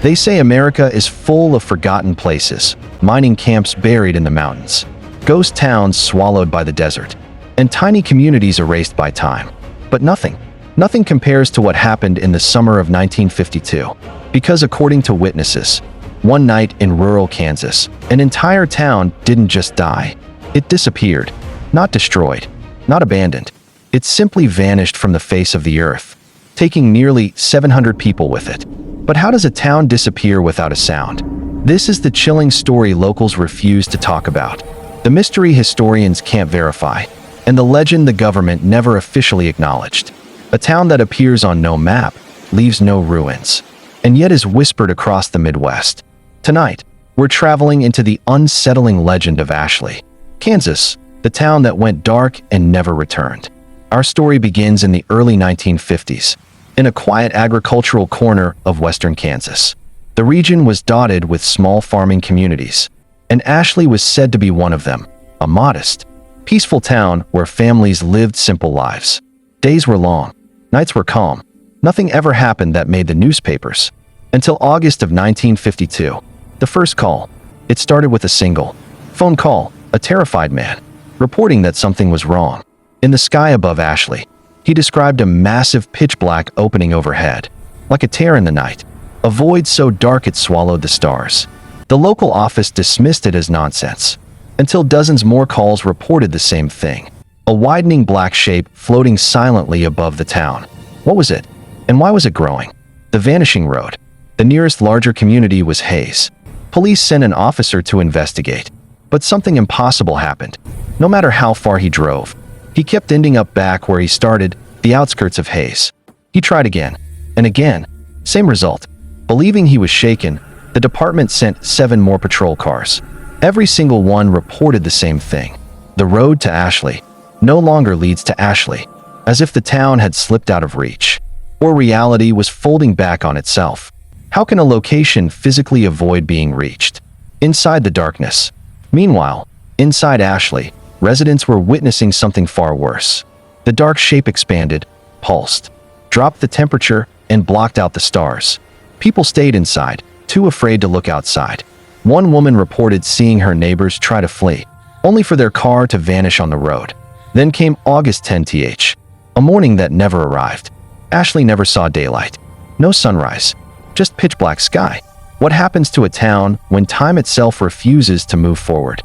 They say America is full of forgotten places, mining camps buried in the mountains, ghost towns swallowed by the desert, and tiny communities erased by time. But nothing compares to what happened in the summer of 1952. Because according to witnesses, one night in rural Kansas, an entire town didn't just die. It disappeared. Not destroyed, not abandoned. It simply vanished from the face of the earth, taking nearly 700 people with it. But how does a town disappear without a sound? This is the chilling story locals refuse to talk about, the mystery historians can't verify, and the legend the government never officially acknowledged. A town that appears on no map, leaves no ruins, and yet is whispered across the Midwest. Tonight, we're traveling into the unsettling legend of Ashley, Kansas, the town that went dark and never returned. Our story begins in the early 1950s, in a quiet agricultural corner of western Kansas. The region was dotted with small farming communities, and Ashley was said to be one of them, a modest, peaceful town where families lived simple lives. Days were long, nights were calm. Nothing ever happened that made the newspapers. Until August of 1952, the first call. It started with a single phone call, a terrified man, reporting that something was wrong. In the sky above Ashley, he described a massive pitch-black opening overhead, like a tear in the night, a void so dark it swallowed the stars. The local office dismissed it as nonsense, until dozens more calls reported the same thing, a widening black shape floating silently above the town. What was it? And why was it growing? The vanishing road. The nearest larger community was Hayes. Police sent an officer to investigate, but something impossible happened. No matter how far he drove, he kept ending up back where he started, the outskirts of Hayes. He tried again, and again. Same result. Believing he was shaken, the department sent 7 more patrol cars. Every single one reported the same thing. The road to Ashley no longer leads to Ashley, as if the town had slipped out of reach, or reality was folding back on itself. How can a location physically avoid being reached? Inside the darkness. Meanwhile, inside Ashley, residents were witnessing something far worse. The dark shape expanded, pulsed, dropped the temperature, and blocked out the stars. People stayed inside, too afraid to look outside. One woman reported seeing her neighbors try to flee, only for their car to vanish on the road. Then came August 10th, a morning that never arrived. Ashley never saw daylight. No sunrise, just pitch-black sky. What happens to a town when time itself refuses to move forward?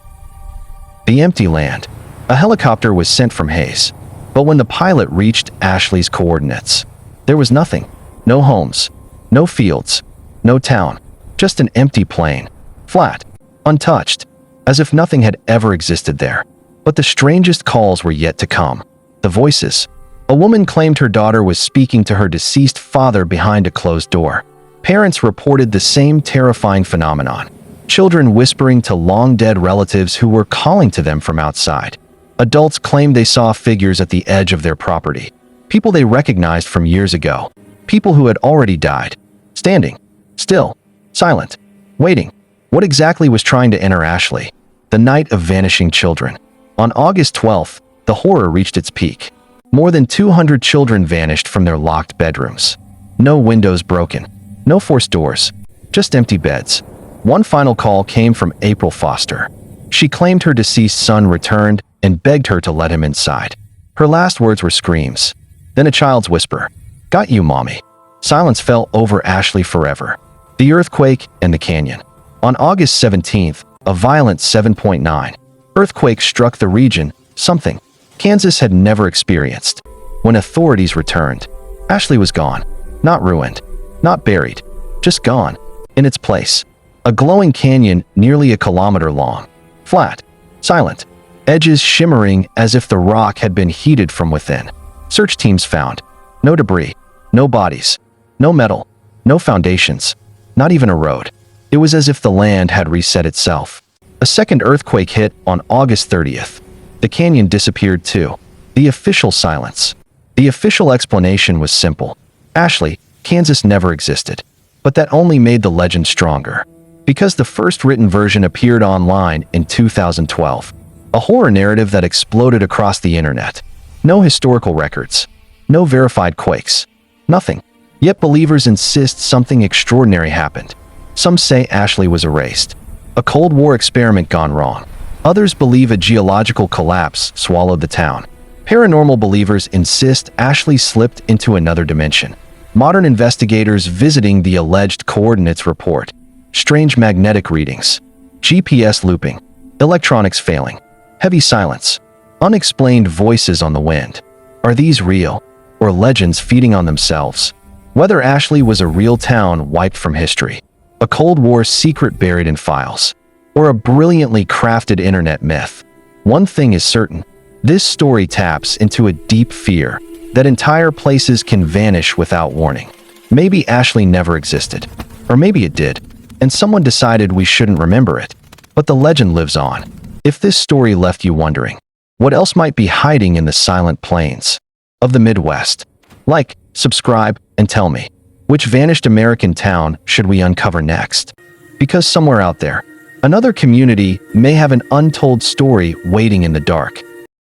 The empty land. A helicopter was sent from Hayes, but when the pilot reached Ashley's coordinates, there was nothing. No homes, no fields, no town, just an empty plain, flat, untouched, as if nothing had ever existed there. But the strangest calls were yet to come. The voices. A woman claimed her daughter was speaking to her deceased father behind a closed door. Parents reported the same terrifying phenomenon. Children whispering to long-dead relatives who were calling to them from outside. Adults claimed they saw figures at the edge of their property. People they recognized from years ago. People who had already died. Standing. Still. Silent. Waiting. What exactly was trying to enter Ashley? The night of vanishing children. On August 12th, the horror reached its peak. More than 200 children vanished from their locked bedrooms. No windows broken. No forced doors. Just empty beds. One final call came from April Foster. She claimed her deceased son returned and begged her to let him inside. Her last words were screams. Then a child's whisper. "Got you, Mommy." Silence fell over Ashley forever. The earthquake and the canyon. On August 17th, a violent 7.9 earthquake struck the region, something Kansas had never experienced. When authorities returned, Ashley was gone. Not ruined. Not buried. Just gone. In its place, a glowing canyon nearly a kilometer long. Flat. Silent. Edges shimmering as if the rock had been heated from within. Search teams found no debris, no bodies, no metal, no foundations, not even a road. It was as if the land had reset itself. A second earthquake hit on August 30th. The canyon disappeared too. The official silence. The official explanation was simple. Ashley, Kansas never existed. But that only made the legend stronger. Because the first written version appeared online in 2012. A horror narrative that exploded across the internet. No historical records. No verified quakes. Nothing. Yet believers insist something extraordinary happened. Some say Ashley was erased. A Cold War experiment gone wrong. Others believe a geological collapse swallowed the town. Paranormal believers insist Ashley slipped into another dimension. Modern investigators visiting the alleged coordinates report strange magnetic readings, GPS looping, electronics failing, heavy silence, unexplained voices on the wind. Are these real, or legends feeding on themselves? Whether Ashley was a real town wiped from history, a Cold War secret buried in files, or a brilliantly crafted internet myth, one thing is certain: this story taps into a deep fear that entire places can vanish without warning. Maybe Ashley never existed, or maybe it did, and someone decided we shouldn't remember it. But the legend lives on. If this story left you wondering, what else might be hiding in the silent plains of the Midwest? Like, subscribe, and tell me, which vanished American town should we uncover next? Because somewhere out there, another community may have an untold story waiting in the dark.